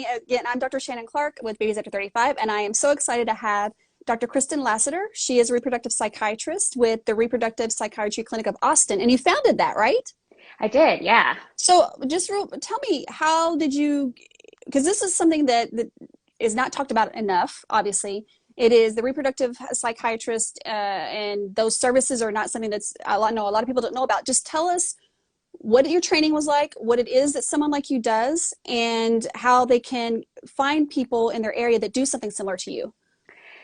Again, I'm Dr. Shannon Clark with Babies After 35, and I am so excited to have Dr. Kristin Lasseter. She is a reproductive psychiatrist with the Reproductive Psychiatry Clinic of Austin, and you founded that, right? I did, yeah. So tell me, how did you, because this is something that is not talked about enough, obviously. It is the reproductive psychiatrist, and those services are not something that's, I know a lot of people don't know about. Just tell us what your training was like, what it is that someone like you does, and how they can find people in their area that do something similar to you.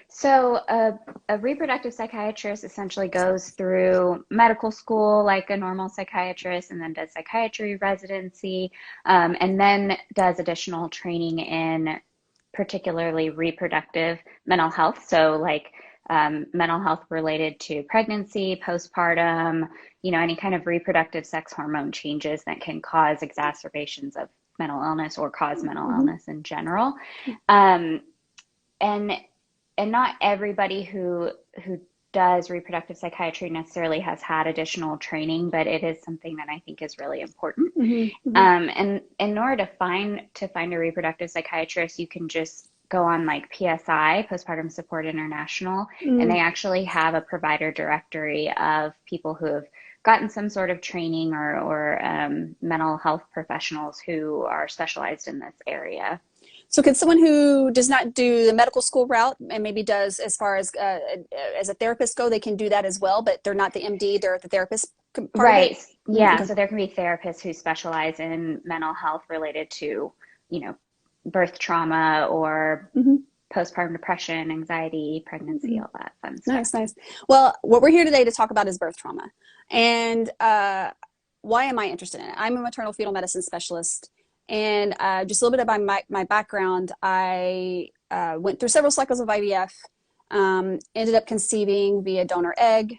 So a reproductive psychiatrist essentially goes through medical school like a normal psychiatrist, and then does psychiatry residency, and then does additional training in particularly reproductive mental health. So like mental health related to pregnancy, postpartum, any kind of reproductive sex hormone changes that can cause exacerbations of mental illness or cause mental illness in general. And not everybody who does reproductive psychiatry necessarily has had additional training, but it is something that I think is really important. And in order to find a reproductive psychiatrist, you can just go on like PSI, Postpartum Support International, and they actually have a provider directory of people who have gotten some sort of training or mental health professionals who are specialized in this area. So can someone who does not do the medical school route and maybe does as far as a therapist go, they can do that as well, but they're not the MD, they're the therapist part right. of it? Yeah. Okay. So there can be therapists who specialize in mental health related to, birth trauma or postpartum depression, anxiety, pregnancy, all that fun stuff. Nice. Well, what we're here today to talk about is birth trauma. And why am I interested in it? I'm a maternal fetal medicine specialist. And just a little bit about my background, I went through several cycles of IVF, ended up conceiving via donor egg,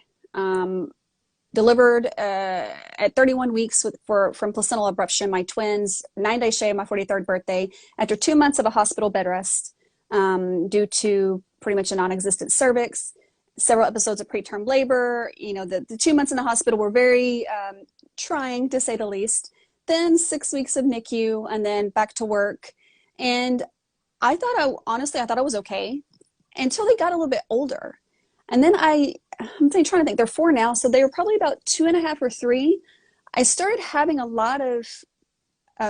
delivered at 31 weeks from placental abruption, my twins, 9 days shy of my 43rd birthday, after 2 months of a hospital bed rest due to pretty much a non-existent cervix, several episodes of preterm labor. The 2 months in the hospital were very trying, to say the least. Then 6 weeks of NICU, and then back to work. And I thought I was okay until they got a little bit older. And then I'm trying to think, they're 4 now, so they were probably about 2.5 or 3. I started having a lot of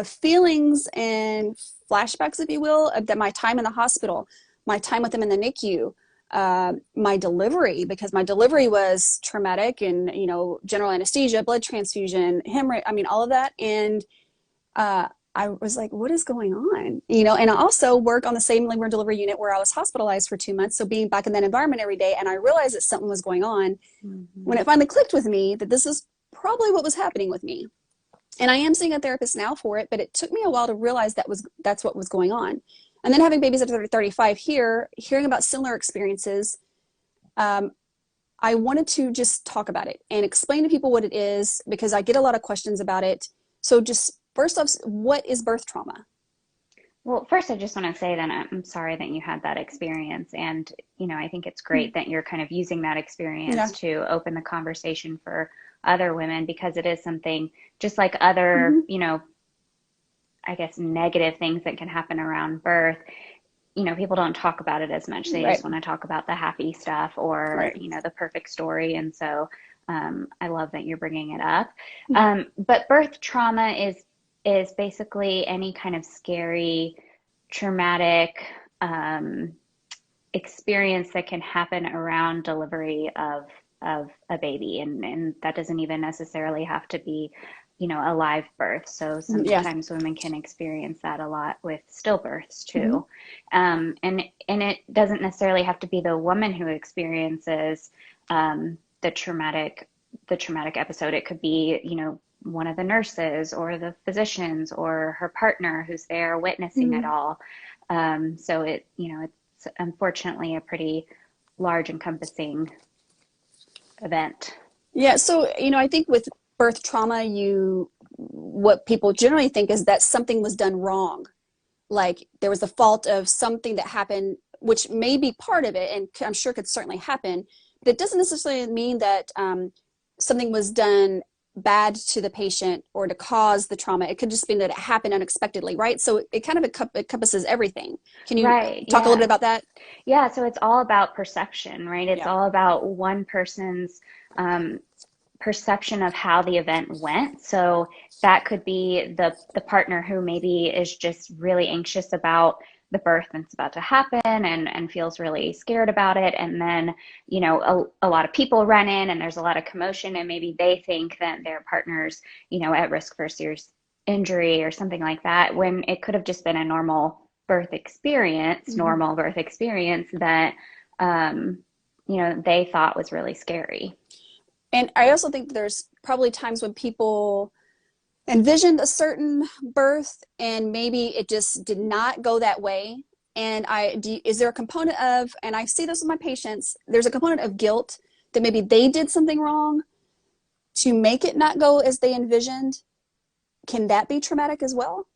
feelings and flashbacks, if you will, of my time in the hospital, my time with them in the NICU, my delivery, because my delivery was traumatic, and general anesthesia, blood transfusion, hemorrhage, all of that. And I was like, what is going on? And I also work on the same labor and delivery unit where I was hospitalized for 2 months. So being back in that environment every day, and I realized that something was going on when it finally clicked with me that this is probably what was happening with me. And I am seeing a therapist now for it, but it took me a while to realize that's what was going on. And then having babies after 35 here, hearing about similar experiences, I wanted to just talk about it and explain to people what it is, because I get a lot of questions about it. So just first off, what is birth trauma? Well, first, I just want to say that I'm sorry that you had that experience. And, I think it's great that you're kind of using that experience to open the conversation for other women, because it is something just like other, I guess, negative things that can happen around birth. People don't talk about it as much. They just want to talk about the happy stuff or, the perfect story. And so I love that you're bringing it up. But birth trauma is basically any kind of scary, traumatic experience that can happen around delivery of a baby. And that doesn't even necessarily have to be a live birth. So sometimes women can experience that a lot with stillbirths too. And it doesn't necessarily have to be the woman who experiences the traumatic episode. It could be, one of the nurses or the physicians or her partner who's there witnessing it all. So it's unfortunately a pretty large encompassing event. Yeah. So, I think with birth trauma, what people generally think is that something was done wrong. Like there was the fault of something that happened, which may be part of it, and I'm sure could certainly happen, but it doesn't necessarily mean that something was done bad to the patient or to cause the trauma. It could just be that it happened unexpectedly, right? So it kind of encompasses everything. Can you Right. talk a little bit Yeah. about that? Yeah. So it's all about perception, right? It's Yeah. all about one person's um, perception of how the event went. So that could be the partner who maybe is just really anxious about the birth that's about to happen and feels really scared about it. And then, a lot of people run in and there's a lot of commotion and maybe they think that their partner's, at risk for serious injury or something like that, when it could have just been a Mm-hmm. normal birth experience that, um, they thought was really scary. And I also think there's probably times when people envisioned a certain birth and maybe it just did not go that way. And is there a component of, and I see this with my patients, there's a component of guilt that maybe they did something wrong to make it not go as they envisioned. Can that be traumatic as well?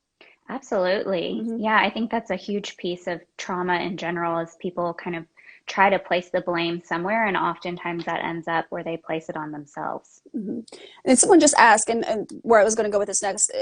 Absolutely. Mm-hmm. Yeah, I think that's a huge piece of trauma in general is people kind of try to place the blame somewhere, and oftentimes that ends up where they place it on themselves. Mm-hmm. And someone just asked, and where I was going to go with this next,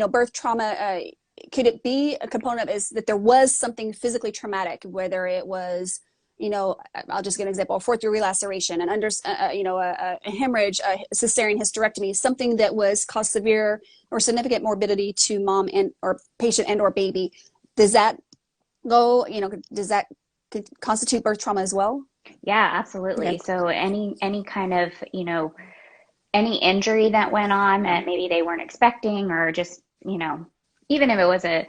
birth trauma, could it be a component is that there was something physically traumatic, whether it was, I'll just give an example, a fourth degree laceration, an a hemorrhage, a cesarean hysterectomy, something that was caused severe or significant morbidity to mom and or patient and or baby. Does that does that constitute birth trauma as well? Yeah, Okay. absolutely. So any kind of, any injury that went on that maybe they weren't expecting or just, even if it was a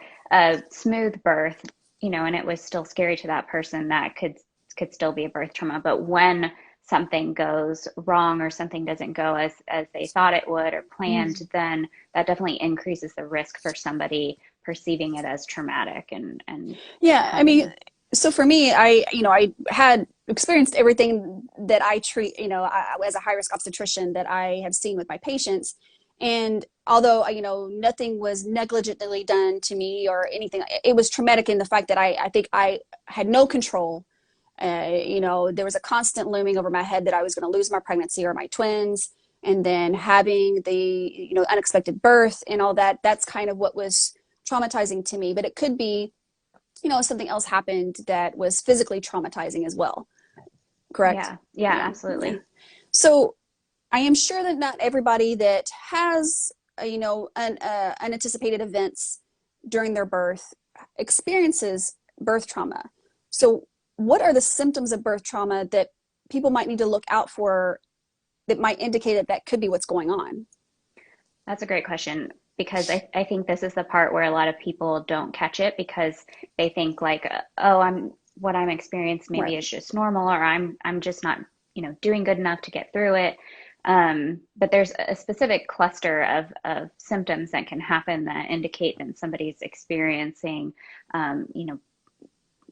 smooth birth, and it was still scary to that person, that could still be a birth trauma. But when something goes wrong or something doesn't go as they thought it would or planned, then that definitely increases the risk for somebody perceiving it as traumatic and Yeah, I mean, having. so for me, I had experienced everything that I treat, as a high risk obstetrician that I have seen with my patients. And although, nothing was negligently done to me or anything, it was traumatic in the fact that I think I had no control. There was a constant looming over my head that I was going to lose my pregnancy or my twins. And then having the, unexpected birth and all that, that's kind of what was traumatizing to me. But it could be something else happened that was physically traumatizing as well. Correct? Yeah, yeah, Yeah. Yeah. absolutely. So I am sure that not everybody that has, unanticipated events during their birth experiences birth trauma. So what are the symptoms of birth trauma that people might need to look out for that might indicate that that could be what's going on? That's a great question because I think this is the part where a lot of people don't catch it because they think like, oh, what I'm experiencing maybe Right. is just normal or I'm just not, doing good enough to get through it. But there's a specific cluster of symptoms that can happen that indicate that somebody's experiencing, you know,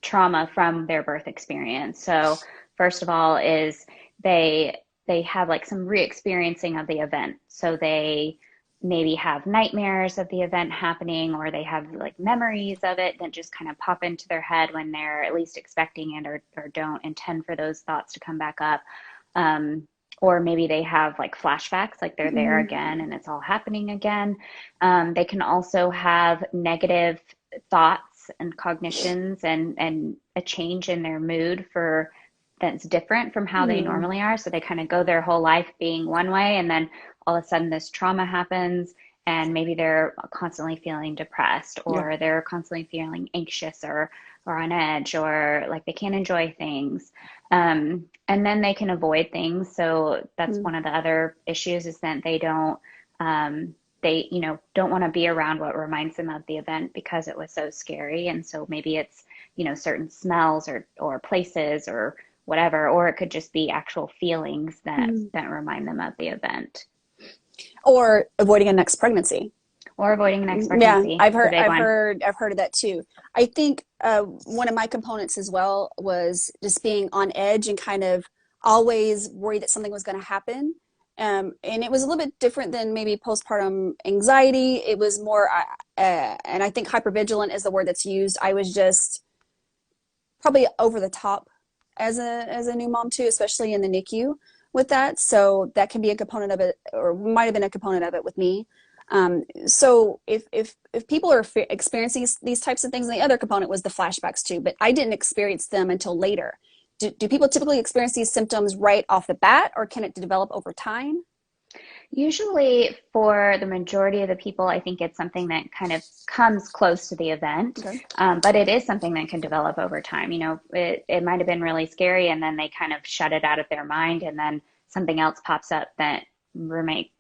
trauma from their birth experience. So first of all is they have like some re-experiencing of the event. So they maybe have nightmares of the event happening or they have like memories of it that just kind of pop into their head when they're at least expecting it or don't intend for those thoughts to come back up. Or maybe they have like flashbacks, like they're there again and it's all happening again. They can also have negative thoughts and cognitions and a change in their mood for that's different from how they Mm-hmm. normally are. So they kind of go their whole life being one way, and then all of a sudden this trauma happens, and maybe they're constantly feeling depressed, Yeah. or they're constantly feeling anxious or on edge, or like they can't enjoy things. And then they can avoid things. So that's Mm-hmm. one of the other issues is that they don't they don't want to be around what reminds them of the event because it was so scary, and so maybe it's certain smells or places or whatever, or it could just be actual feelings that remind them of the event. Or avoiding a next pregnancy. Or avoiding the next Yeah, pregnancy, the big one. I've heard of that too. I think one of my components as well was just being on edge and kind of always worried that something was going to happen. And it was a little bit different than maybe postpartum anxiety. It was more, and I think hypervigilant is the word that's used. I was just probably over the top as a new mom too, especially in the NICU. with that. So that can be a component of it, or might have been a component of it with me. So if people are experiencing these types of things, and the other component was the flashbacks too, but I didn't experience them until later. Do people typically experience these symptoms right off the bat, or can it develop over time? Usually for the majority of the people, I think it's something that kind of comes close to the event, Okay. but it is something that can develop over time. You know, it might have been really scary and then they kind of shut it out of their mind, and then something else pops up that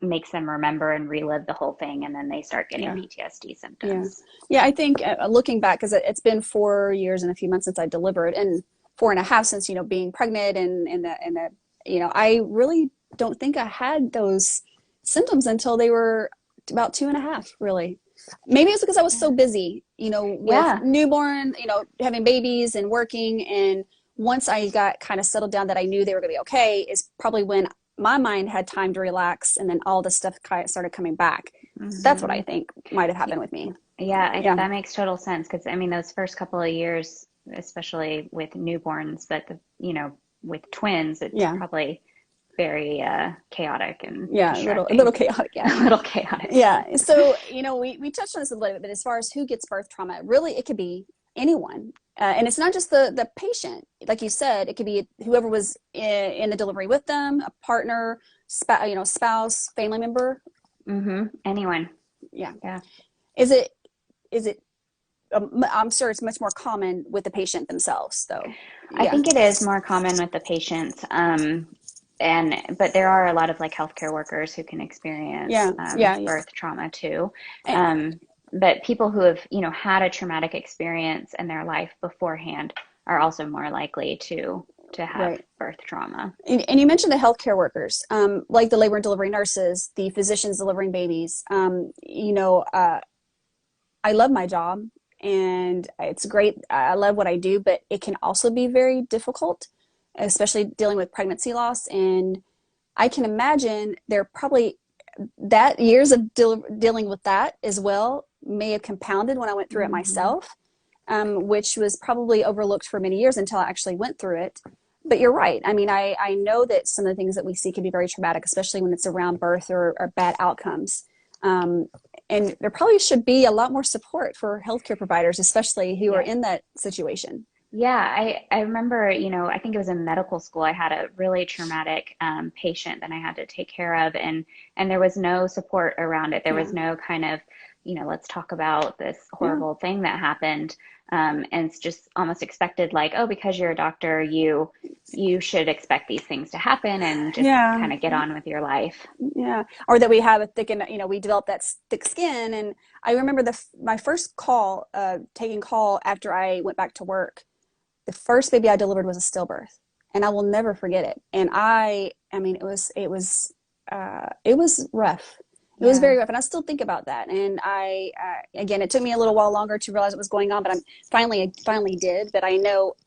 makes them remember and relive the whole thing, and then they start getting PTSD symptoms. Yeah, I think looking back, because it's been 4 years and a few months since I delivered, and 4.5 since, being pregnant, and I really don't think I had those symptoms until they were about 2.5, really. Maybe it's because I was so busy, with newborn, having babies and working. And once I got kind of settled down that I knew they were going to be okay, is probably when my mind had time to relax, and then all the stuff started coming back. Mm-hmm. That's what I think might have happened with me. Yeah, that makes total sense, because I mean, those first couple of years, especially with newborns, but with twins, it's probably very chaotic and a little chaotic. A little chaotic. Yeah. So we touched on this a little bit, but as far as who gets birth trauma, really it could be anyone, and it's not just the patient. Like you said, it could be whoever was in the delivery with them, a partner, spouse, family member. Mm-hmm. Anyone. Yeah. Is it? I'm sure it's much more common with the patient themselves, though. I think it is more common with the patients. But there are a lot of healthcare workers who can experience birth trauma too. But people who have, had a traumatic experience in their life beforehand are also more likely to have birth trauma. And you mentioned the healthcare workers, like the labor and delivery nurses, the physicians delivering babies. I love my job and it's great. I love what I do, but it can also be very difficult, especially dealing with pregnancy loss. And I can imagine there probably that years of dealing with that as well may have compounded when I went through it myself, which was probably overlooked for many years until I actually went through it. But you're right. I mean, I know that some of the things that we see can be very traumatic, especially when it's around birth or bad outcomes. And there probably should be a lot more support for healthcare providers, especially who are in that situation. Yeah, I remember, I think it was in medical school, I had a really traumatic patient that I had to take care of, and there was no support around it. There was no kind of, let's talk about this horrible thing that happened. And it's just almost expected, oh, because you're a doctor, you should expect these things to happen and just kind of get on with your life. Yeah. Or that we have a thick, we develop that thick skin. And I remember my first call, taking call after I went back to work. The first baby I delivered was a stillbirth, and I will never forget it. And I mean, it was rough. It was very rough, and I still think about that. And again, it took me a little while longer to realize what was going on, but I finally did. But I know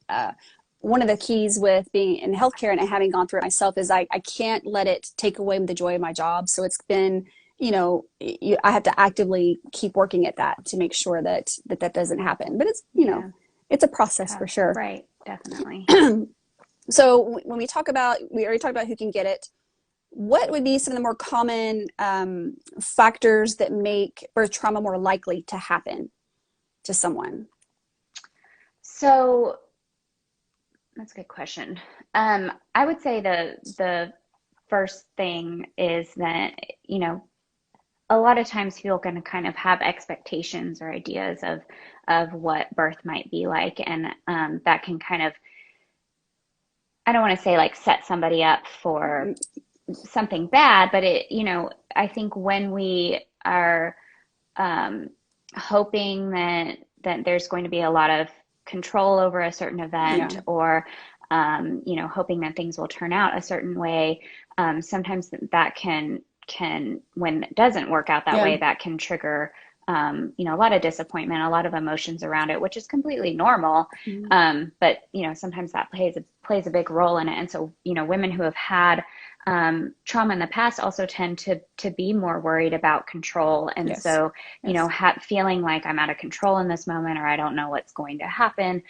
one of the keys with being in healthcare and having gone through it myself is I can't let it take away the joy of my job. So it's been, I have to actively keep working at that to make sure that doesn't happen. But it's, it's a process for sure. Right. Definitely. So when we already talked about who can get it. What would be some of the more common factors that make birth trauma more likely to happen to someone? So that's a good question. I would say the first thing is that, a lot of times people are going to kind of have expectations or ideas of what birth might be like. And that can kind of, I don't want to say set somebody up for something bad, but I think when we are hoping that there's going to be a lot of control over a certain event, or hoping that things will turn out a certain way, sometimes that can when it doesn't work out that way, that can trigger a lot of disappointment, a lot of emotions around it, which is completely normal. But sometimes that plays a big role in it. And so women who have had trauma in the past also tend to be more worried about control. And Yes. so, you Yes. know, feeling like I'm out of control in this moment, or I don't know what's going to happen,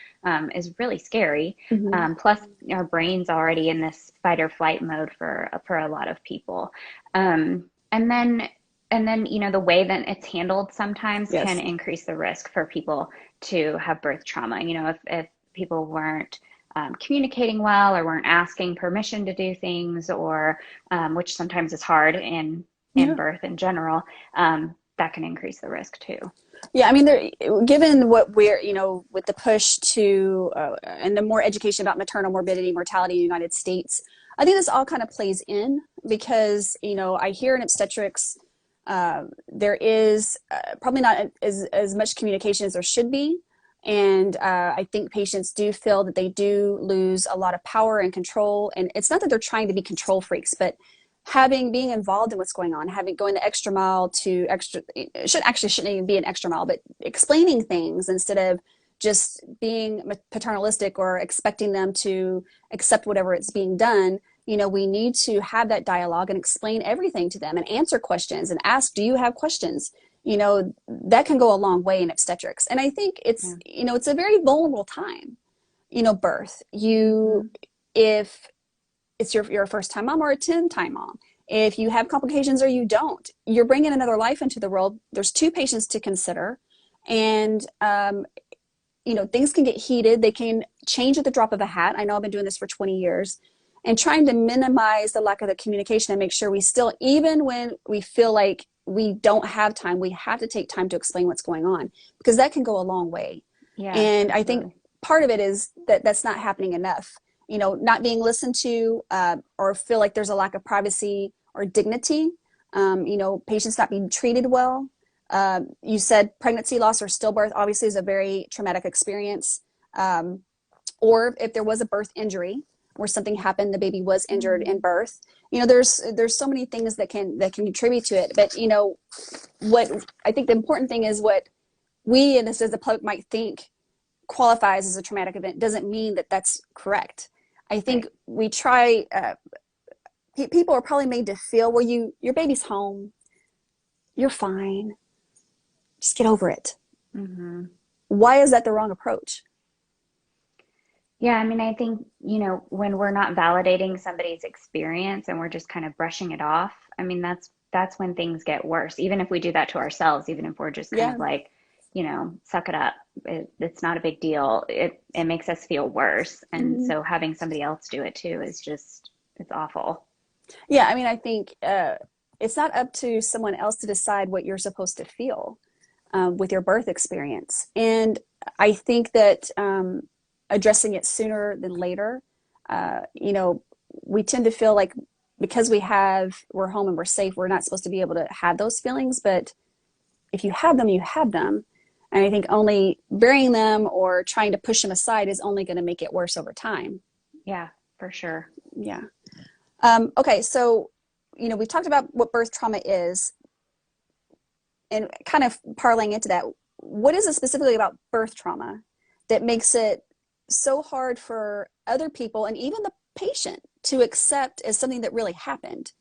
is really scary. Mm-hmm. Plus, our brain's already in this fight or flight mode for a lot of people. And then, you know, the way that it's handled sometimes can Yes. increase the risk for people to have birth trauma. You know, if people weren't communicating well or weren't asking permission to do things, or which sometimes is hard in Yeah. birth in general, that can increase the risk too. Yeah, I mean, given what we're, you know, with the push to and the more education about maternal morbidity, mortality in the United States, I think this all kind of plays in because, you know, I hear in obstetrics there is probably not as much communication as there should be. And I think patients do feel that they do lose a lot of power and control. And it's not that they're trying to be control freaks, but being involved in what's going on, going the extra mile to shouldn't even be an extra mile, but explaining things instead of just being paternalistic or expecting them to accept whatever it's being done. You know, we need to have that dialogue and explain everything to them and answer questions and ask, do you have questions? You know, that can go a long way in obstetrics. And I think Yeah. you know, it's a very vulnerable time, you know, birth. Mm-hmm. If it's you're a first time mom or a 10-time mom, if you have complications or you don't, you're bringing another life into the world. There's two patients to consider. And, you know, things can get heated. They can change at the drop of a hat. I know I've been doing this for 20 years and trying to minimize the lack of the communication and make sure we still, even when we feel like we don't have time, we have to take time to explain what's going on because that can go a long way. Yeah, And I think absolutely. part of it is that that's not happening enough, you know, not being listened to or feel like there's a lack of privacy or dignity, you know, patients not being treated well. You said pregnancy loss or stillbirth obviously is a very traumatic experience. Or if there was a birth injury where something happened, the baby was injured in Mm-hmm. birth. You know, there's so many things that can contribute to it. But you know, what I think the important thing is what we and this as the public might think qualifies as a traumatic event doesn't mean that that's correct. I think Right. we try. People are probably made to feel, well, your baby's home, you're fine, just get over it. Mm-hmm. Why is that the wrong approach? Yeah, I mean, I think, you know, when we're not validating somebody's experience and we're just kind of brushing it off, I mean, that's when things get worse. Even if we do that to ourselves, even if we're just kind Yeah. of like, you know, suck it up. It's not a big deal. It makes us feel worse. And Mm-hmm. so having somebody else do it too is just, it's awful. Yeah, I mean, I think it's not up to someone else to decide what you're supposed to feel with your birth experience. And I think that addressing it sooner than later, you know, we tend to feel like because we're home and we're safe, we're not supposed to be able to have those feelings. But if you have them, you have them. And I think only burying them or trying to push them aside is only going to make it worse over time. Yeah, for sure. Yeah. Okay, so you know we've talked about what birth trauma is, and kind of parlaying into that, what is it specifically about birth trauma that makes it so hard for other people and even the patient to accept as something that really happened?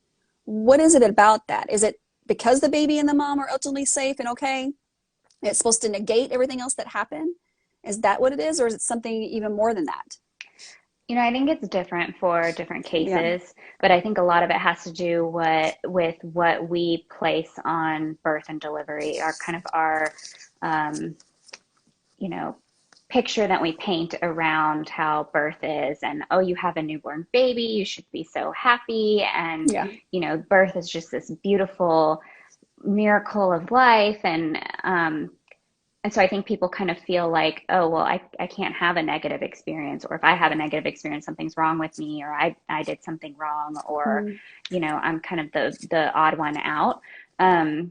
What is it about that? Is it because the baby and the mom are ultimately safe and okay? It's supposed to negate everything else that happened? Is that what it is, or is it something even more than that? You know, I think it's different for different Yeah. cases, but I think a lot of it has to do with what we place on birth and delivery, our kind of our, um, you know, picture that we paint around how birth is. And, oh, you have a newborn baby, you should be so happy. And, Yeah. you know, birth is just this beautiful miracle of life. And so I think people kind of feel like, oh, well, I can't have a negative experience, or if I have a negative experience, something's wrong with me, or I did something wrong, or, Mm. you know, I'm kind of the odd one out. Um,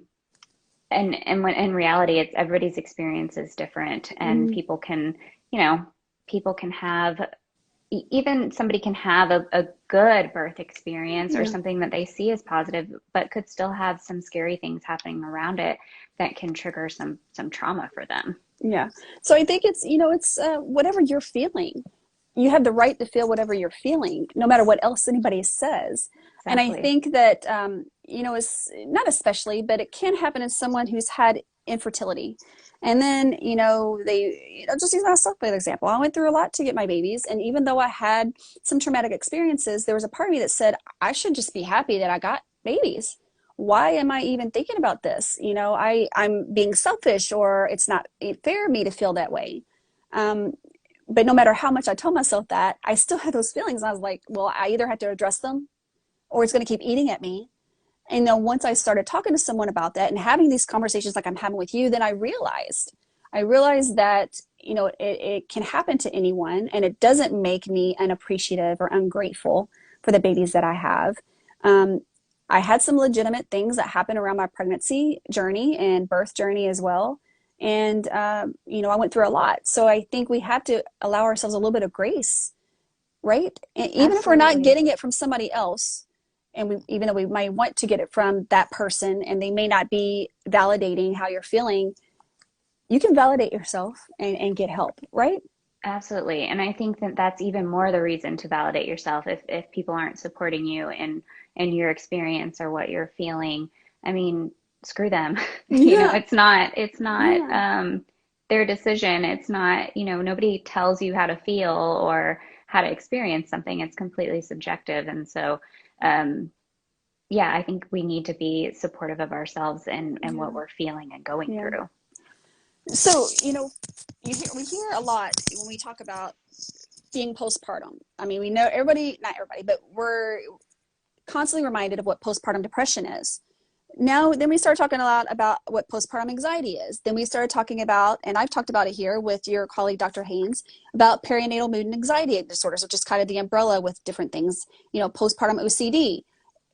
and when in reality, it's everybody's experience is different, and Mm. you know, people can have even somebody can have a good birth experience or Yeah. something that they see as positive, but could still have some scary things happening around it that can trigger some trauma for them. Yeah. So I think it's, you know, it's whatever you're feeling. You have the right to feel whatever you're feeling, no matter what else anybody says. And I exactly. think that, it's not especially, but it can happen in someone who's had infertility. And then, just use myself for example. I went through a lot to get my babies. And even though I had some traumatic experiences, there was a part of me that said, I should just be happy that I got babies. Why am I even thinking about this? I'm being selfish, or it's not fair of me to feel that way. Um, but no matter how much I told myself that, I still had those feelings. I was like, well, I either have to address them or it's going to keep eating at me. And then once I started talking to someone about that and having these conversations like I'm having with you, then I realized that, it can happen to anyone, and it doesn't make me unappreciative or ungrateful for the babies that I have. Um, I had some legitimate things that happened around my pregnancy journey and birth journey as well. And, I went through a lot. So I think we have to allow ourselves a little bit of grace, right? And even if we're not Absolutely. getting it from somebody else, and even though we might want to get it from that person and they may not be validating how you're feeling, you can validate yourself and get help, right? Absolutely. And I think that that's even more the reason to validate yourself if people aren't supporting you in your experience or what you're feeling. I mean, screw them. Yeah. It's not Yeah. their decision. It's not, nobody tells you how to feel or how to experience something. It's completely subjective. And so um yeah, I think we need to be supportive of ourselves and what Yeah. we're feeling and going Yeah. through. So, we hear a lot when we talk about being postpartum. I mean, we know everybody, not everybody, but we're constantly reminded of what postpartum depression is. Now, then we start talking a lot about what postpartum anxiety is. Then we started talking about, and I've talked about it here with your colleague, Dr. Haynes, about perinatal mood and anxiety disorders, which is kind of the umbrella with different things, postpartum OCD.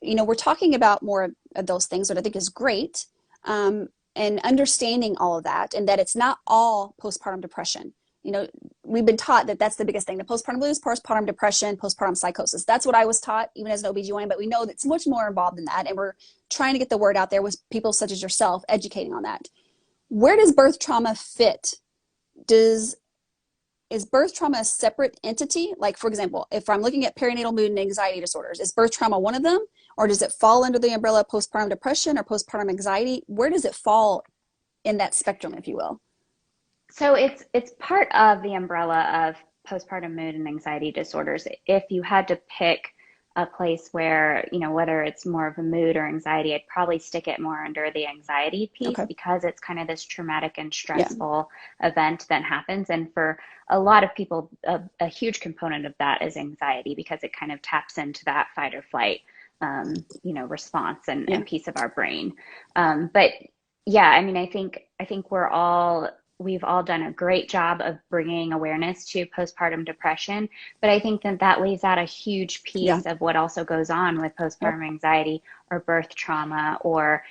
We're talking about more of those things, what I think is great, um, and understanding all of that, and that it's not all postpartum depression. You know, we've been taught that that's the biggest thing, the postpartum blues, postpartum depression, postpartum psychosis. That's what I was taught, even as an OBGYN, but we know that it's much more involved than that, and we're trying to get the word out there with people such as yourself educating on that. Where does birth trauma fit? Does Is birth trauma a separate entity? Like, for example, if I'm looking at perinatal mood and anxiety disorders, is birth trauma one of them? Or does it fall under the umbrella of postpartum depression or postpartum anxiety? Where does it fall in that spectrum, if you will? So it's part of the umbrella of postpartum mood and anxiety disorders. If you had to pick a place where, whether it's more of a mood or anxiety, I'd probably stick it more under the anxiety piece Okay. because it's kind of this traumatic and Yeah. stressful event that happens. And for a lot of people, a huge component of that is anxiety because it kind of taps into that fight or flight, response Yeah. and piece of our brain. But yeah, I mean, I think we've all done a great job of bringing awareness to postpartum depression, but I think that that leaves out a huge Yeah. piece of what also goes on with Yep. postpartum anxiety or birth trauma or,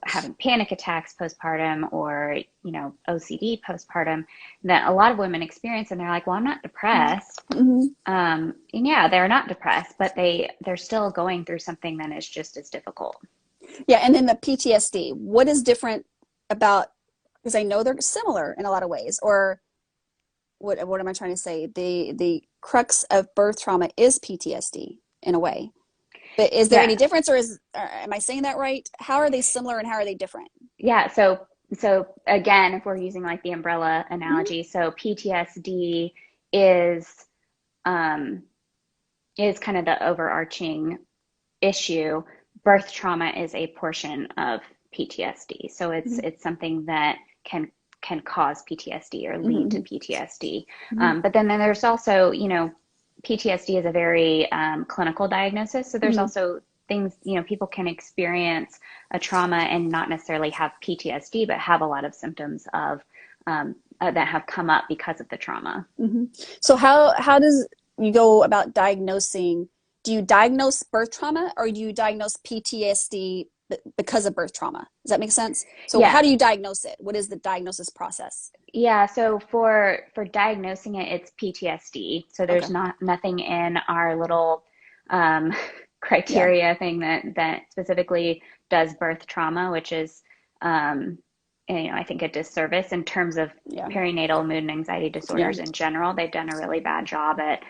having panic attacks postpartum or, OCD postpartum that a lot of women experience and they're like, well, I'm not depressed. Mm-hmm. And yeah, they're not depressed, but they're still going through something that is just as difficult. Yeah. And then the PTSD, what is different about, because I know they're similar in a lot of ways, or what am I trying to say? The crux of birth trauma is PTSD in a way. But is there Yeah. any difference, or am I saying that right? How are they similar and how are they different? Yeah, so again, if we're using like the umbrella Mm-hmm. analogy, so PTSD is um is kind of the overarching issue. Birth trauma is a portion of PTSD. So it's something that can cause PTSD or lead to Mm-hmm. PTSD. Mm-hmm. But then there's also, PTSD is a very clinical diagnosis. So there's Mm-hmm. also things, people can experience a trauma and not necessarily have PTSD, but have a lot of symptoms of that have come up because of the trauma. Mm-hmm. So how does you go about diagnosing? Do you diagnose birth trauma or do you diagnose PTSD because of birth trauma? Does that make sense? So Yeah, how do you diagnose it? What is the diagnosis process? Yeah, so for diagnosing it, it's PTSD. So Okay. there's nothing in our little um, Yeah. criteria thing that specifically does birth trauma, which is um, I think a disservice in terms of Yeah. perinatal mood and anxiety disorders in general. They've done a really bad job at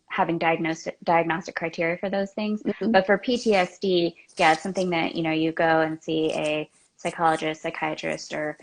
having diagnostic criteria for those things. Mm-hmm. But for PTSD, yeah, it's something that, you go and see a psychologist, psychiatrist, or,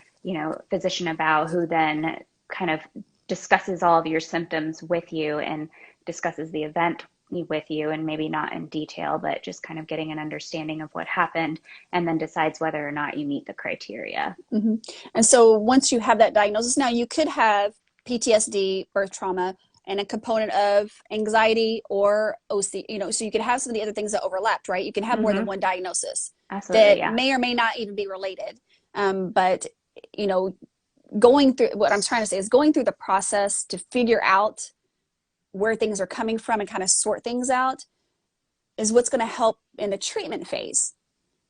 physician about, who then kind of discusses all of your symptoms with you and discusses the event with you, and maybe not in detail, but just kind of getting an understanding of what happened, and then decides whether or not you meet the criteria. Mm-hmm. And so once you have that diagnosis, now you could have PTSD, birth trauma, and a component of anxiety or OC, so you could have some of the other things that overlapped, right? You can have more than one diagnosis Absolutely, that yeah. may or may not even be related. But, going through, what I'm trying to say is going through the process to figure out where things are coming from and kind of sort things out is what's going to help in the treatment phase,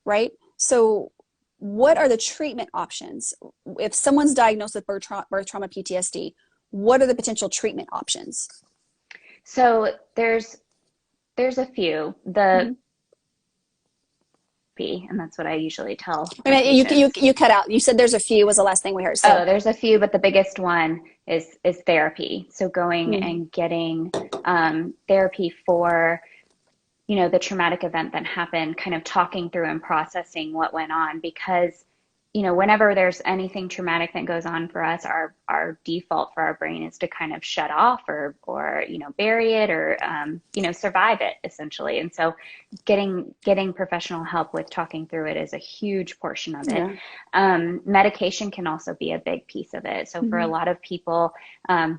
right? So what are the treatment options? If someone's diagnosed with birth trauma PTSD, what are the potential treatment options? So there's a few. And that's what I usually tell my patients. You cut out. You said there's a few was the last thing we heard. So there's a few, but the biggest one is therapy. So going and getting therapy for, the traumatic event that happened, kind of talking through and processing what went on, because whenever there's anything traumatic that goes on for us, our default for our brain is to kind of shut off or bury it or survive it, essentially. And so getting professional help with talking through it is a huge portion of it. Medication can also be a big piece of it. So for a lot of people,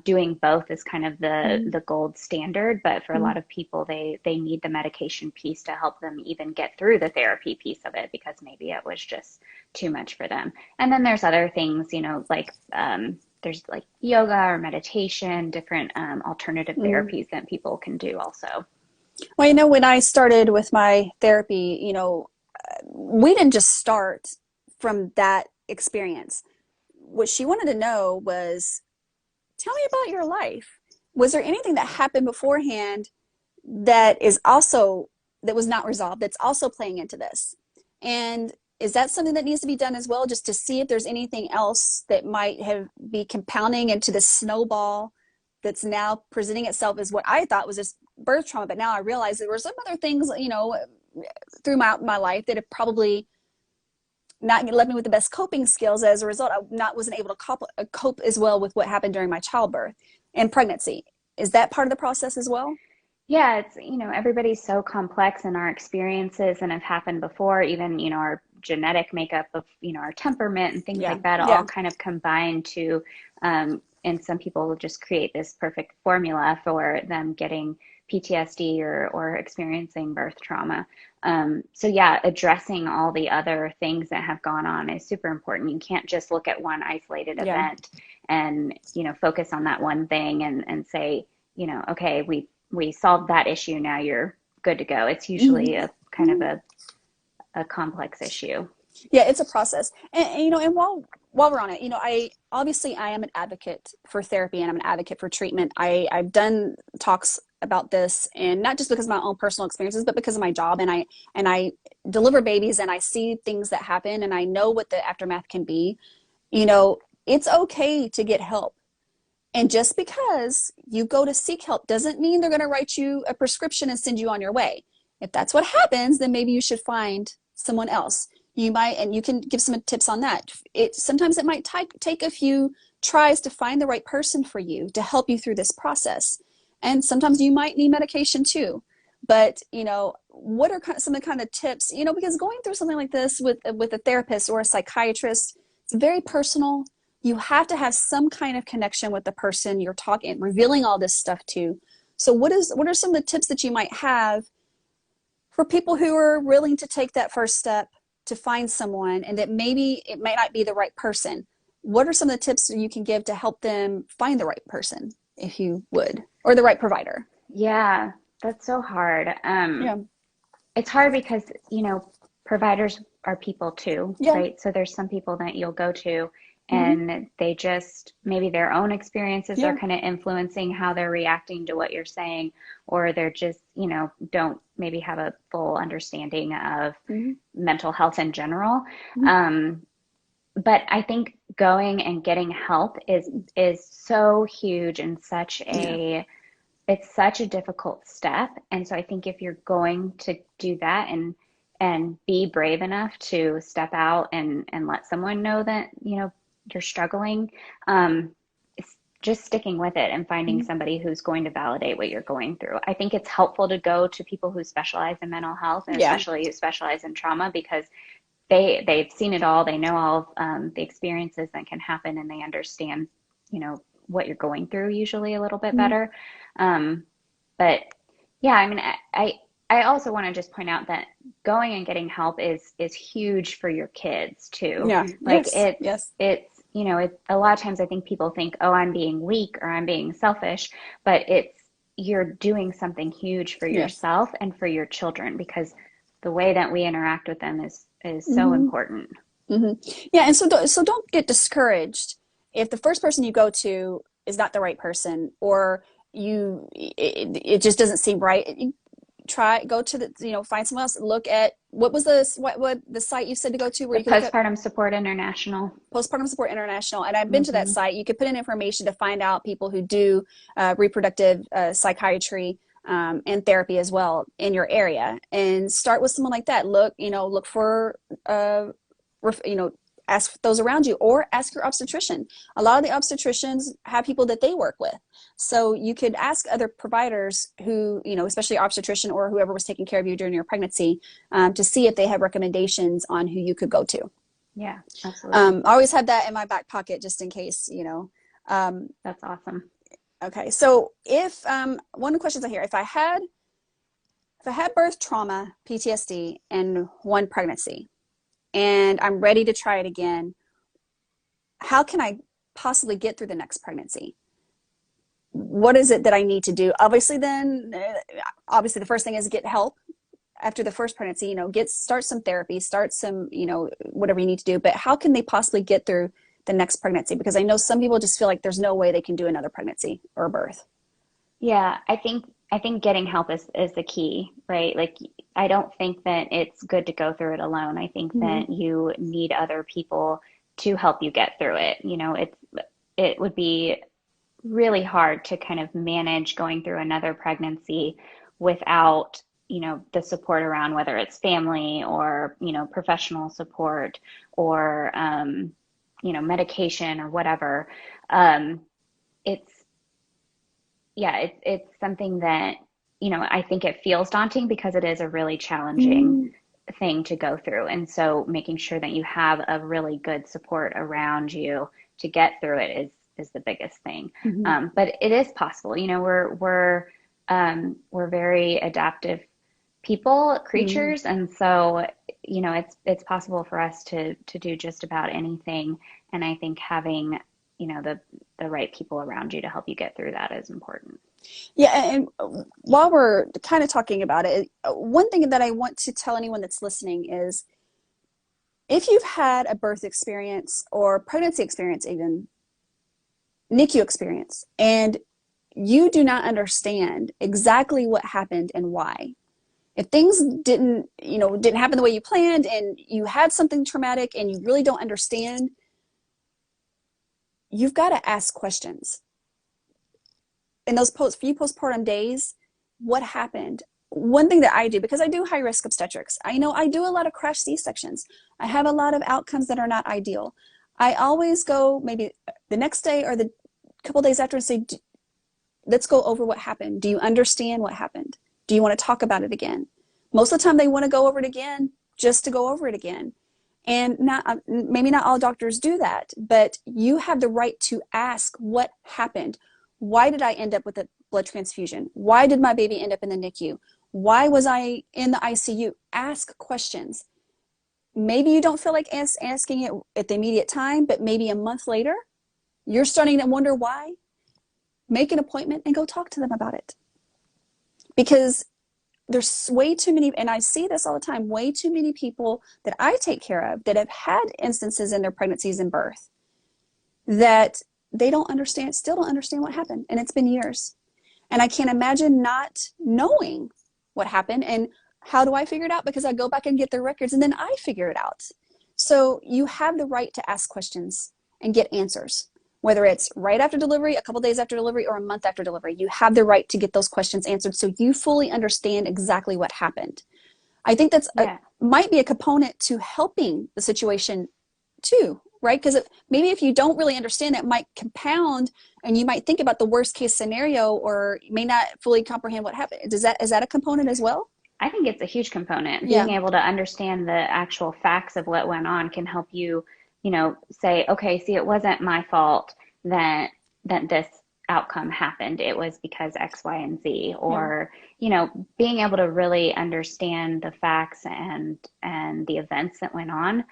doing both is kind of the gold standard, but for a lot of people, they need the medication piece to help them even get through the therapy piece of it, because maybe it was just too much for them. And then there's other things, like there's like yoga or meditation, different alternative therapies that people can do also. Well, when I started with my therapy, we didn't just start from that experience. What she wanted to know was, tell me about your life. Was there anything that happened beforehand that was not resolved, that's also playing into this? And is that something that needs to be done as well, just to see if there's anything else that might be compounding into the snowball that's now presenting itself as what I thought was this birth trauma, but now I realize there were some other things, through my life that have probably not left me with the best coping skills. As a result, I wasn't able to cope as well with what happened during my childbirth and pregnancy. Is that part of the process as well? Yeah, it's, everybody's so complex in our experiences and have happened before, even, our genetic makeup of, our temperament and things like that all kind of combine to, and some people just create this perfect formula for them getting PTSD or experiencing birth trauma. So yeah, addressing all the other things that have gone on is super important. You can't just look at one isolated event and, focus on that one thing and say, okay, we solved that issue, now you're good to go. It's usually a kind of a complex issue. Yeah, it's a process. And while we're on it, I am an advocate for therapy and I'm an advocate for treatment. I've done talks about this, and not just because of my own personal experiences, but because of my job. And I deliver babies and I see things that happen and I know what the aftermath can be. It's okay to get help. And just because you go to seek help doesn't mean they're going to write you a prescription and send you on your way. If that's what happens, then maybe you should find someone else. You might, and you can give some tips on that. Sometimes it might take a few tries to find the right person for you to help you through this process. And sometimes you might need medication too. But, what are some of the kind of tips, because going through something like this with a therapist or a psychiatrist, it's very personal. You have to have some kind of connection with the person you're talking, revealing all this stuff to. So what are some of the tips that you might have for people who are willing to take that first step to find someone, and that maybe it might not be the right person? What are some of the tips that you can give to help them find the right person, if you would, or the right provider? Yeah, that's so hard. It's hard because, providers are people too, right? So there's some people that you'll go to and they just, maybe their own experiences are kind of influencing how they're reacting to what you're saying, or they're just, don't maybe have a full understanding of mental health in general. but I think going and getting help is so huge and Yeah. it's such a difficult step. And so I think if you're going to do that and be brave enough to step out and let someone know that, you're struggling, it's just sticking with it and finding Mhm. somebody who's going to validate what you're going through. I think it's helpful to go to people who specialize in mental health and Yeah. especially who specialize in trauma because they've seen it all. They know all of the experiences that can happen, and they understand, what you're going through usually a little bit Mhm. better. Um, but yeah, I mean, I also want to just point out that going and getting help is huge for your kids too. Yeah. Like Yes. Yes. a lot of times I think people think, oh, I'm being weak or I'm being selfish, but you're doing something huge for Yes. yourself and for your children because the way that we interact with them is so Hmm. important. Hmm. Yeah. And so don't get discouraged if the first person you go to is not the right person, or it just doesn't seem right. Try go to the, find someone else. Look at what the site you said to go to where The you could look at Postpartum Support International. Postpartum Support International. And I've been to that Hmm. site. You could put in information to find out people who do reproductive psychiatry and therapy as well in your area, and start with someone like that. Look for, you know, ask those around you, or ask your obstetrician. A lot of the obstetricians have people that they work with. So you could ask other providers who, especially obstetrician or whoever was taking care of you during your pregnancy, to see if they have recommendations on who you could go to. Yeah, absolutely. I always have that in my back pocket just in case. That's awesome. Okay, so if one of the questions I hear, if I had birth trauma, PTSD, and one pregnancy, and I'm ready to try it again, how can I possibly get through the next pregnancy? What is it that I need to do? Obviously, the first thing is get help after the first pregnancy. Start some therapy, start some, whatever you need to do. But how can they possibly get through the next pregnancy? Because I know some people just feel like there's no way they can do another pregnancy or birth. Yeah, I think getting help is the key, right? Like I don't think that it's good to go through it alone. I think Mm-hmm. that you need other people to help you get through it. It would be really hard to kind of manage going through another pregnancy without, the support around whether it's family or, professional support or, medication or whatever. Um, it's, yeah, it's something that, I think it feels daunting because it is a really challenging Mm-hmm. thing to go through. And so making sure that you have a really good support around you to get through it is the biggest thing. Mm-hmm. But it is possible. We're very adaptive people, Mm-hmm. creatures, and so it's possible for us to do just about anything. And I think having the right people around you to help you get through that is important. Yeah, and while we're kind of talking about it, one thing that I want to tell anyone that's listening is, if you've had a birth experience or pregnancy experience, even NICU experience, and you do not understand exactly what happened and why, if things didn't happen the way you planned, and you had something traumatic and you really don't understand, you've got to ask questions. In those few postpartum days, what happened? One thing that I do, because I do high risk obstetrics, I know I do a lot of crash C-sections. I have a lot of outcomes that are not ideal. I always go maybe the next day or the couple days after and say, let's go over what happened. Do you understand what happened? Do you want to talk about it again? Most of the time they want to go over it again just to go over it again. And maybe not all doctors do that, but you have the right to ask what happened. Why did I end up with a blood transfusion? Why did my baby end up in the NICU? Why was I in the ICU? Ask questions. Maybe you don't feel like asking it at the immediate time, but maybe a month later, you're starting to wonder why. Make an appointment and go talk to them about it. Because there's way too many, and I see this all the time, way too many people that I take care of that have had instances in their pregnancies and birth that they still don't understand what happened. And it's been years. And I can't imagine not knowing what happened. And how do I figure it out? Because I go back and get their records and then I figure it out. So you have the right to ask questions and get answers, whether it's right after delivery, a couple days after delivery, or a month after delivery. You have the right to get those questions answered so you fully understand exactly what happened. I think that's might be a component to helping the situation too, right? Because maybe if you don't really understand, it might compound, and you might think about the worst case scenario, or may not fully comprehend what happened. Is that a component as well? I think it's a huge component. Yeah. Being able to understand the actual facts of what went on can help you, say, okay, see, it wasn't my fault that this outcome happened. It was because X, Y, and Z. Or, being able to really understand the facts and the events that went on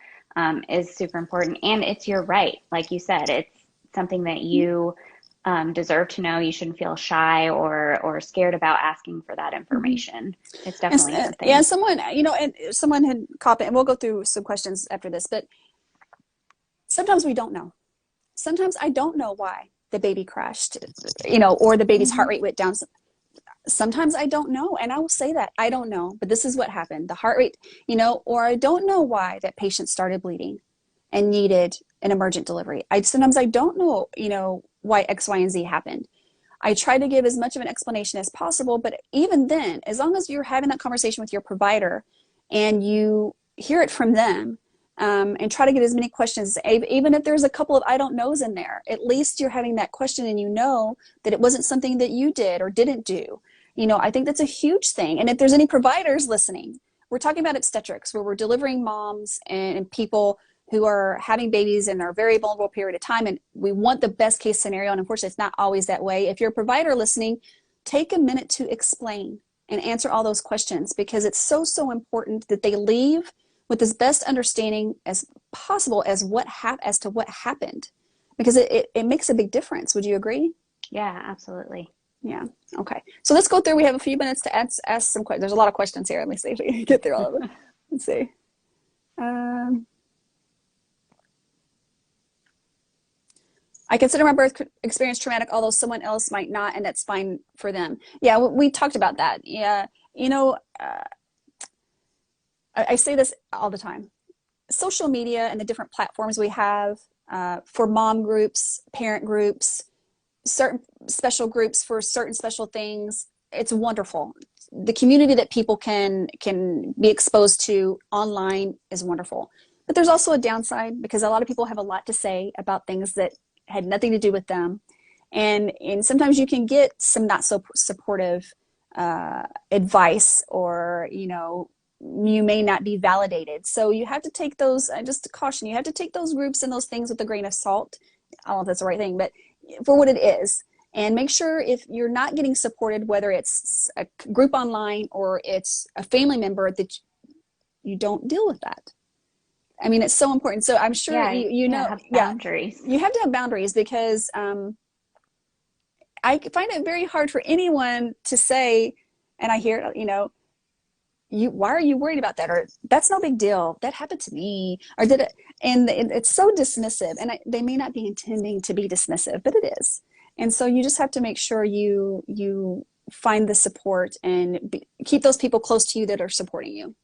is super important. And it's your right. Like you said, it's something that you deserve to know. You shouldn't feel shy or scared about asking for that information. It's definitely something. Yeah, someone, and someone had commented, and we'll go through some questions after this, but sometimes we don't know. Sometimes I don't know why the baby crashed, or the baby's heart rate went down. Sometimes I don't know, and I will say that I don't know, but this is what happened. The heart rate, or I don't know why that patient started bleeding and needed an emergent delivery. Sometimes I don't know, why X, Y, and Z happened. I try to give as much of an explanation as possible, but even then, as long as you're having that conversation with your provider and you hear it from them, and try to get as many questions, even if there's a couple of I don't knows in there, at least you're having that question and you know that it wasn't something that you did or didn't do. I think that's a huge thing. And if there's any providers listening, we're talking about obstetrics, where we're delivering moms and people who are having babies in a very vulnerable period of time, and we want the best case scenario, and unfortunately it's not always that way. If you're a provider listening, take a minute to explain and answer all those questions, because it's so important that they leave with as best understanding as possible as to what happened, because it makes a big difference. Would you agree? Yeah, absolutely. Yeah. Okay. So let's go through. We have a few minutes to ask some questions. There's a lot of questions here. Let me see if we can get through all of them. Let's see. I consider my birth experience traumatic, although someone else might not, and that's fine for them. Yeah, we talked about that. Yeah. I say this all the time. Social media and the different platforms we have for mom groups, parent groups, certain special groups for certain special things, it's wonderful. The community that people can be exposed to online is wonderful. But there's also a downside, because a lot of people have a lot to say about things that had nothing to do with them. And sometimes you can get some not so supportive advice, or, you may not be validated. So you have to take those, just to caution, you have to take those groups and those things with a grain of salt. I don't know if that's the right thing, but for what it is. And make sure if you're not getting supported, whether it's a group online or it's a family member, that you don't deal with that. I mean, it's so important. So I'm sure have boundaries. You have to have boundaries, because I find it very hard for anyone to say, and I hear, why are you worried about that? Or that's no big deal. That happened to me. Or did it? And it's so dismissive. And they may not be intending to be dismissive, but it is. And so you just have to make sure you find the support and keep those people close to you that are supporting you.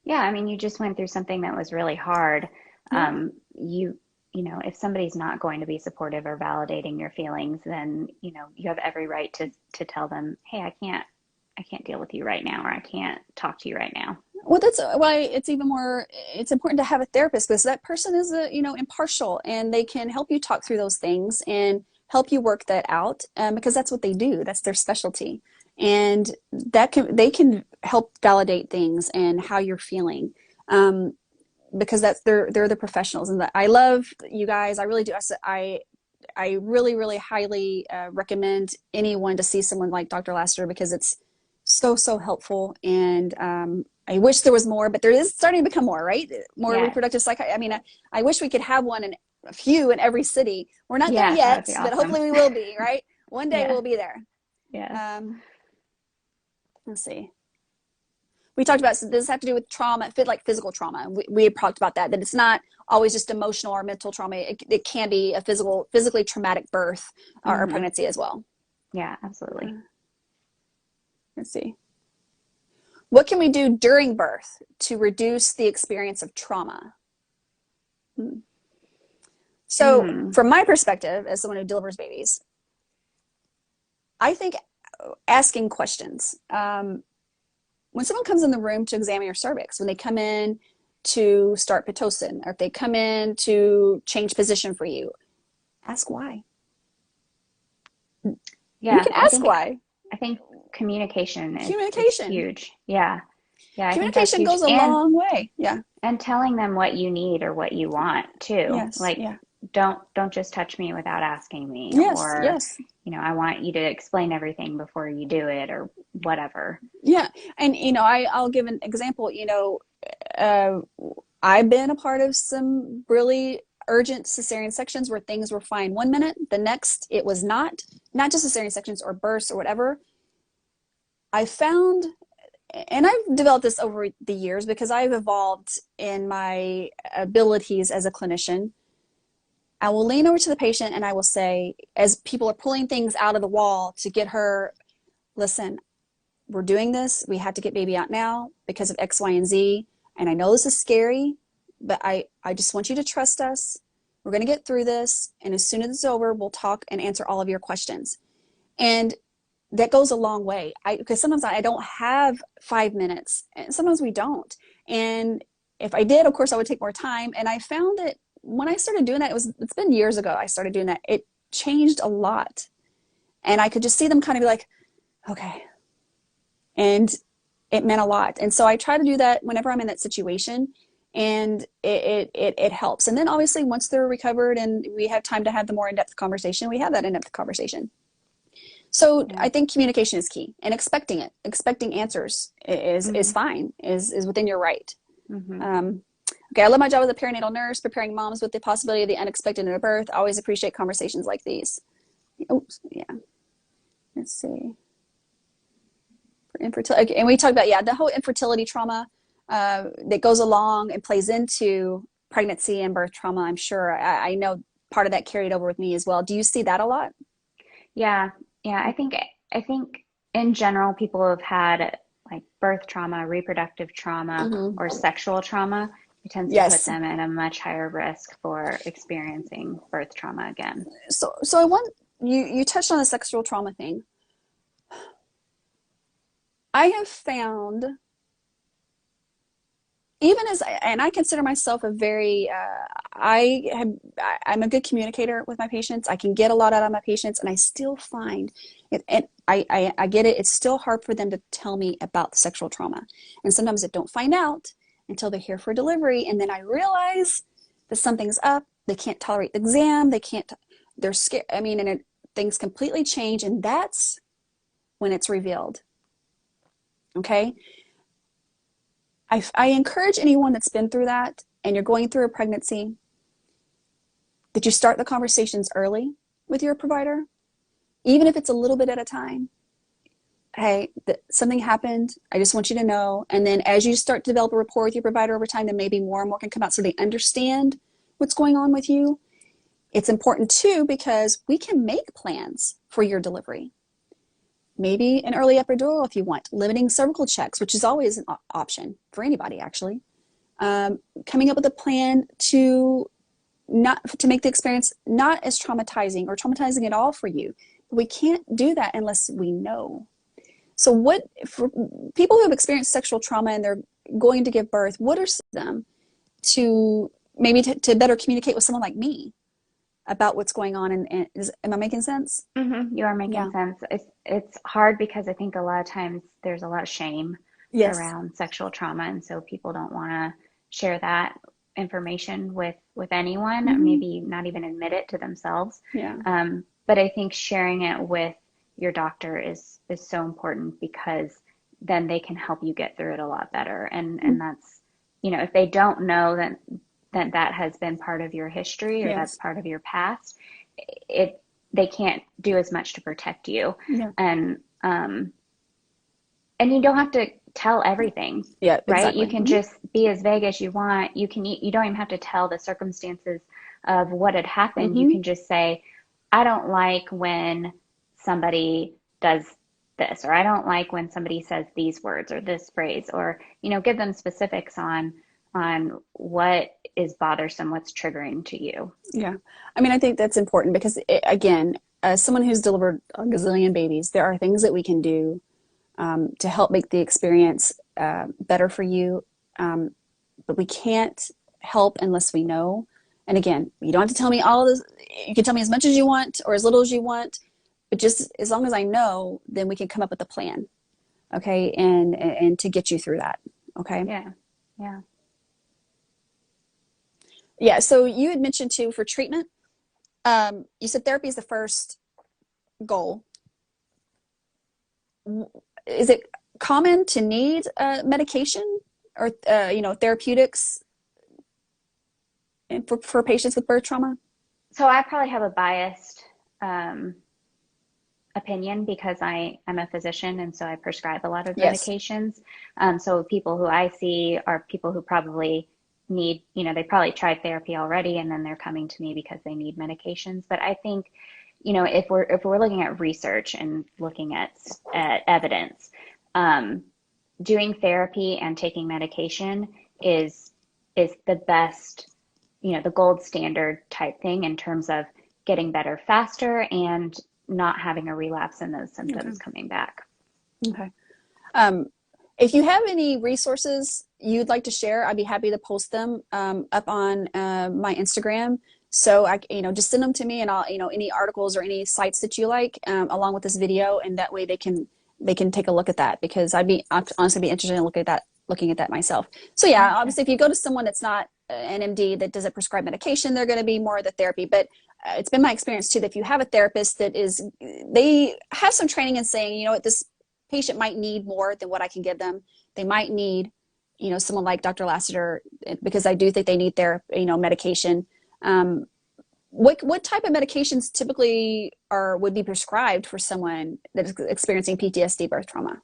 Yeah, I mean, you just went through something that was really hard. Yeah. If somebody's not going to be supportive or validating your feelings, then, you have every right to tell them, hey, I can't deal with you right now, or I can't talk to you right now. Well, that's why it's important to have a therapist, because that person is impartial, and they can help you talk through those things and help you work that out, because that's what they do. That's their specialty. And they can help validate things and how you're feeling, because they're the professionals. And I love you guys. I really do. I really, really highly recommend anyone to see someone like Dr. Lasseter, because it's so helpful. And I wish there was more, but there is starting to become more, right? More reproductive psychiatry. I mean, I wish we could have a few in every city. We're not there yet, awesome. But hopefully we will be, right? One day we'll be there. Yeah. Let's see. We talked about, so does this have to do with trauma, like physical trauma? We talked about that it's not always just emotional or mental trauma. It can be a physically traumatic birth or pregnancy as well. Yeah, absolutely. Let's see. What can we do during birth to reduce the experience of trauma? So from my perspective, as someone who delivers babies, I think asking questions. When someone comes in the room to examine your cervix, when they come in to start Pitocin, or if they come in to change position for you, ask why. Yeah, You can ask why. I think communication is huge. Yeah. Yeah, I think that's Communication huge. goes a long way. Yeah. And telling them what you need or what you want too. Yes. Like, yeah. don't just touch me without asking me. Yes. Or, Yes. I want you to explain everything before you do it, or whatever. Yeah. And, I'll give an example. I've been a part of some really urgent cesarean sections where things were fine one minute, the next it was not just cesarean sections or births or whatever. I found, and I've developed this over the years because I've evolved in my abilities as a clinician. I will lean over to the patient and I will say, as people are pulling things out of the wall to get her, listen, we're doing this. We have to get baby out now because of X, Y, and Z. And I know this is scary, but I just want you to trust us. We're going to get through this. And as soon as it's over, we'll talk and answer all of your questions. And that goes a long way. Because sometimes I don't have 5 minutes, and sometimes we don't. And if I did, of course, I would take more time. And I found that when I started doing that, it's been years ago I started doing that. It changed a lot. And I could just see them kind of be like, okay. And it meant a lot. And so I try to do that whenever I'm in that situation, and it helps. And then obviously once they're recovered and we have time to have the more in-depth conversation, we have that in-depth conversation. So I think communication is key, and expecting answers is fine, is within your right. Okay, I love my job as a perinatal nurse, preparing moms with the possibility of the unexpected in a birth. I always appreciate conversations like these. Oops, yeah. Let's see. For infertility, okay, and we talked about, the whole infertility trauma that goes along and plays into pregnancy and birth trauma. I'm sure I know part of that carried over with me as well. Do you see that a lot? Yeah, yeah. I think in general, people have had like birth trauma, reproductive trauma, or sexual trauma. It tends to put them at a much higher risk for experiencing birth trauma again. So I want you touched on the sexual trauma thing. I have found, and I consider myself a very, I'm a good communicator with my patients. I can get a lot out of my patients, and I still find it, and I get it. It's still hard for them to tell me about the sexual trauma. And sometimes they don't find out until they're here for delivery. And then I realize that something's up. They can't tolerate the exam. They're scared. Things completely change. And that's when it's revealed. Okay. I encourage anyone that's been through that and you're going through a pregnancy that you start the conversations early with your provider, even if it's a little bit at a time. Hey, something happened. I just want you to know. And then as you start to develop a rapport with your provider over time, then maybe more and more can come out so they understand what's going on with you. It's important too, because we can make plans for your delivery. Maybe an early epidural if you want, limiting cervical checks, which is always an option for anybody actually. Coming up with a plan to make the experience not as traumatizing or traumatizing at all for you. But we can't do that unless we know. So for people who have experienced sexual trauma and they're going to give birth, what are some of them to maybe to better communicate with someone like me about what's going on? And am I making sense? You are making sense. It's hard because I think a lot of times there's a lot of shame around sexual trauma, and so people don't want to share that information with anyone, maybe not even admit it to themselves. But I think sharing it with your doctor is so important, because then they can help you get through it a lot better. And that's, if they don't know that has been part of your history, or that's part of your past, they can't do as much to protect you. And you don't have to tell everything, right? Exactly. You can just be as vague as you want. You don't even have to tell the circumstances of what had happened. You can just say, I don't like when somebody does this, or I don't like when somebody says these words or this phrase, or, give them specifics on on what is bothersome, what's triggering to you. Yeah. I mean, I think that's important because, again, as someone who's delivered a gazillion babies, there are things that we can do to help make the experience better for you. But we can't help unless we know. And again, you don't have to tell me all of this. You can tell me as much as you want or as little as you want, but just as long as I know, then we can come up with a plan. Okay. And to get you through that. Okay. Yeah. Yeah. Yeah. So you had mentioned too, for treatment, you said therapy is the first goal. Is it common to need medication or therapeutics for patients with birth trauma? So I probably have a biased opinion because I'm a physician, and so I prescribe a lot of medications. So people who I see are people who probably need, they probably tried therapy already, and then they're coming to me because they need medications. But I think, if we're looking at research and looking at evidence, doing therapy and taking medication is the best, the gold standard type thing in terms of getting better faster and not having a relapse in those symptoms coming back. Okay. If you have any resources you'd like to share, I'd be happy to post them up on my Instagram. So I, just send them to me, and I'll, any articles or any sites that you like, along with this video, and that way they can take a look at that, because I'd honestly be interested in looking at that myself. So yeah, obviously if you go to someone that's not an MD that doesn't prescribe medication, they're going to be more of the therapy. But it's been my experience too that if you have a therapist they have some training in saying, what, this patient might need more than what I can give them. They might need, someone like Dr. Lasseter, because I do think they need medication. What type of medications typically would be prescribed for someone that is experiencing PTSD birth trauma?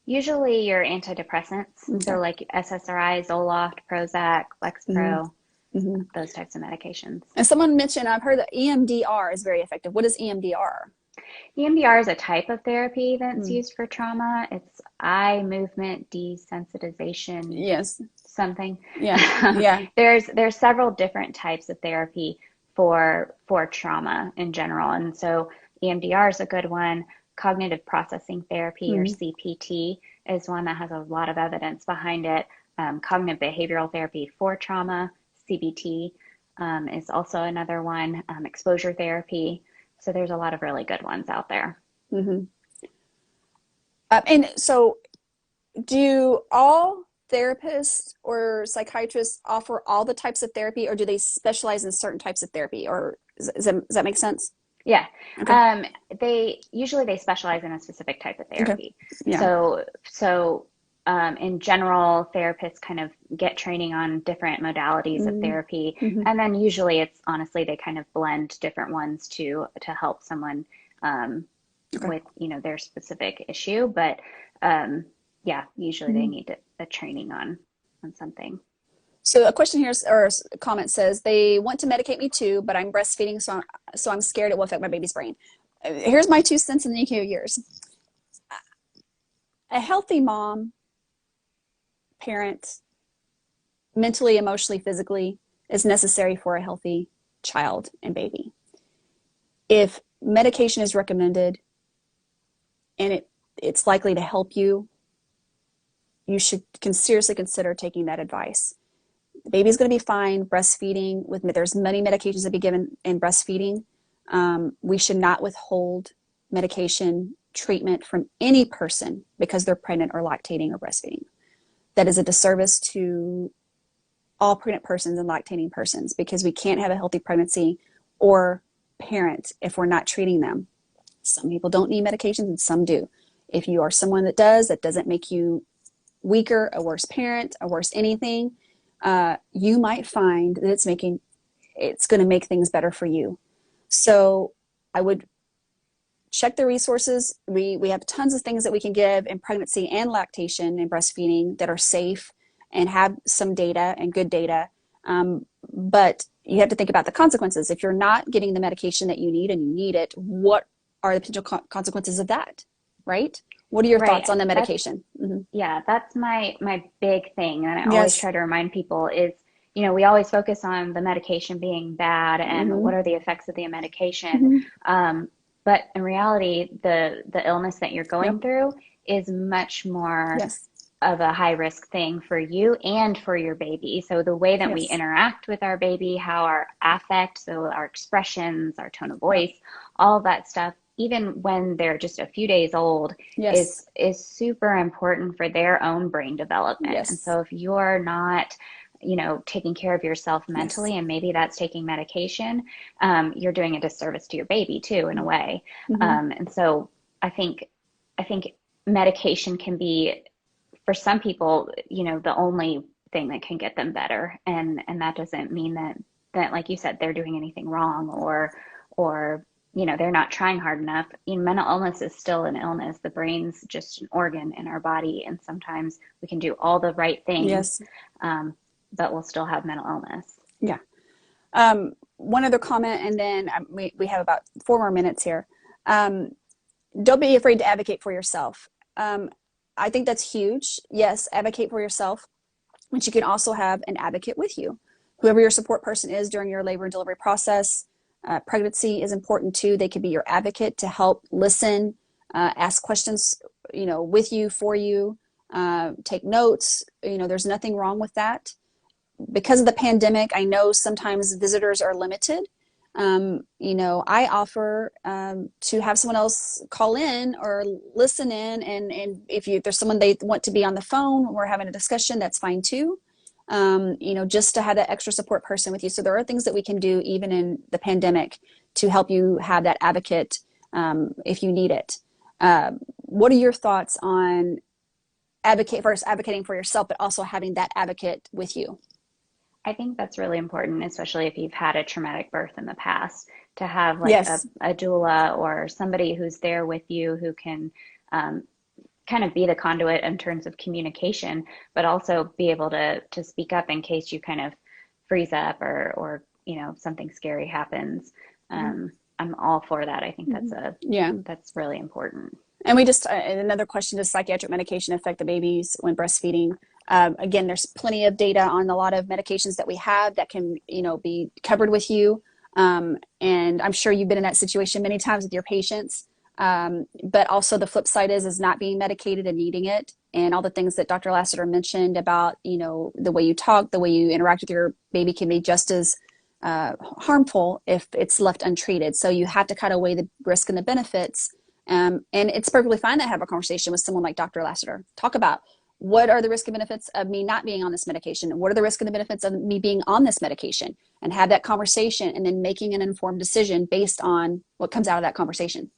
Usually your antidepressants, so like SSRI, Zoloft, Prozac, Lexapro, those types of medications. And someone mentioned, I've heard that EMDR is very effective. What is EMDR? EMDR is a type of therapy that's used for trauma. It's eye movement desensitization. Yes. Something. Yeah. Yeah. There's several different types of therapy for trauma in general. And so EMDR is a good one. Cognitive processing therapy, or CPT, is one that has a lot of evidence behind it. Cognitive behavioral therapy for trauma, CBT, is also another one. Exposure therapy. So there's a lot of really good ones out there. And so do all therapists or psychiatrists offer all the types of therapy, or do they specialize in certain types of therapy? Or does that make sense? Yeah. Okay. They specialize in a specific type of therapy. Okay. Yeah. So in general, therapists kind of get training on different modalities of therapy. And then usually it's honestly, they kind of blend different ones to help someone with, their specific issue. But yeah, usually they need a training on something. So a question here, or a comment says, they want to medicate me too, but I'm breastfeeding, so I'm scared it will affect my baby's brain. Here's my 2 cents, and then you can hear yours. A healthy mom, parent, mentally, emotionally, physically, is necessary for a healthy child and baby. If medication is recommended and it's likely to help you, you should seriously consider taking that advice. The baby's going to be fine breastfeeding. There's many medications that be given in breastfeeding. We should not withhold medication treatment from any person because they're pregnant or lactating or breastfeeding. That is a disservice to all pregnant persons and lactating persons, because we can't have a healthy pregnancy or parent if we're not treating them. Some people don't need medications and some do. If you are someone that doesn't make you weaker, a worse parent, a worse anything, you might find that it's going to make things better for you. So I would check the resources. We have tons of things that we can give in pregnancy and lactation and breastfeeding that are safe and have some data and good data. But you have to think about the consequences. If you're not getting the medication that you need and you need it, what are the potential consequences of that, right? What are your Right. thoughts on the That's medication? Yeah, that's my big thing, and I always Yes. try to remind people is, we always focus on the medication being bad and Hmm. what are the effects of the medication. Hmm. Um, but in reality, the illness that you're Yep. going through is much more Yes. of a high risk thing for you and for your baby. So the way that we Yes. interact with our baby, how our affect, so our expressions, our tone of Yep. voice, all of that stuff, even when they're just a few days old, Yes. is super important for their own brain development. And Yes. so if you're not taking care of yourself Yes. mentally, and maybe that's taking medication, you're doing a disservice to your baby too, in a way. Hmm. And so I think I think medication can be, for some people, the only thing that can get them better. And that doesn't mean that like you said, they're doing anything wrong, or they're not trying hard enough. Mental illness is still an illness. The brain's just an organ in our body, and sometimes we can do all the right things, Yes. but we'll still have mental illness. Yeah. One other comment, and then we have about 4 more minutes here. Don't be afraid to advocate for yourself. I think that's huge. Yes, advocate for yourself, but you can also have an advocate with you. Whoever your support person is during your labor and delivery process. Pregnancy is important too. They could be your advocate to help listen, ask questions, with you, for you, take notes. There's nothing wrong with that. Because of the pandemic, I know sometimes visitors are limited. I offer to have someone else call in or listen in, and if there's someone they want to be on the phone, we're having a discussion, that's fine too. Just to have that extra support person with you. So there are things that we can do even in the pandemic to help you have that advocate if you need it. What are your thoughts on advocating for yourself, but also having that advocate with you? I think that's really important, especially if you've had a traumatic birth in the past, to have like Yes. a doula or somebody who's there with you who can um, kind of be the conduit in terms of communication, but also be able to speak up in case you kind of freeze up, or something scary happens. I'm all for that. I think Yeah. that's really important. And another question, does psychiatric medication affect the babies when breastfeeding? Again, there's plenty of data on a lot of medications that we have that can, be covered with you. And I'm sure you've been in that situation many times with your patients. But also the flip side is not being medicated and needing it. And all the things that Dr. Lasseter mentioned about, the way you talk, the way you interact with your baby can be just as harmful if it's left untreated. So you have to kind of weigh the risk and the benefits. And it's perfectly fine to have a conversation with someone like Dr. Lasseter. Talk about what are the risks and benefits of me not being on this medication? What are the risks and the benefits of me being on this medication? And have that conversation and then making an informed decision based on what comes out of that conversation.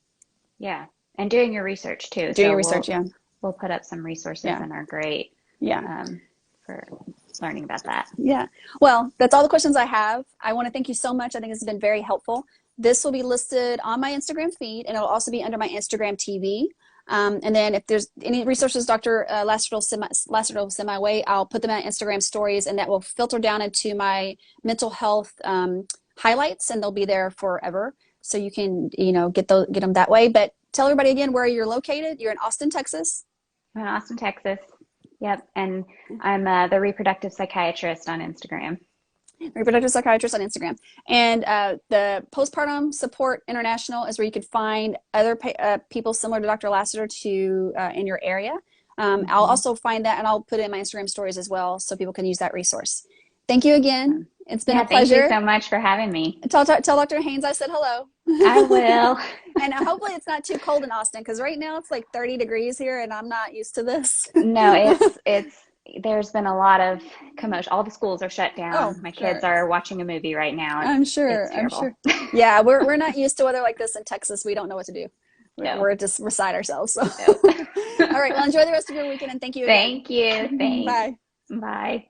Yeah. And doing your research too. Doing So your research, yeah. we'll put up some resources Yeah. in our grate Yeah. for learning about that. Yeah. Well, that's all the questions I have. I want to thank you so much. I think it's been very helpful. This will be listed on my Instagram feed, and it'll also be under my Instagram TV. And then if there's any resources Dr. Lasseter will send my way, I'll put them on Instagram stories, and that will filter down into my mental health highlights, and they'll be there forever. So you can, get them that way. But tell everybody again where you're located. You're in Austin, Texas. I'm in Austin, Texas. Yep. And I'm the Reproductive Psychiatrist on Instagram. Reproductive Psychiatrist on Instagram. And the Postpartum Support International is where you could find other people similar to Dr. Lasseter in your area. I'll also find that, and I'll put it in my Instagram stories as well, so people can use that resource. Thank you again. It's been a pleasure. Thank you so much for having me. Tell Dr. Haynes I said hello. I will. And hopefully it's not too cold in Austin, because right now it's like 30 degrees here, and I'm not used to this. No, there's been a lot of commotion. All the schools are shut down. Oh, My kids are watching a movie right now. I'm sure. Yeah, we're not used to weather like this in Texas. We don't know what to do. No. We're just beside ourselves. So. No. All right. Well, enjoy the rest of your weekend, and thank you again. Thank you. Thanks. Bye. Bye.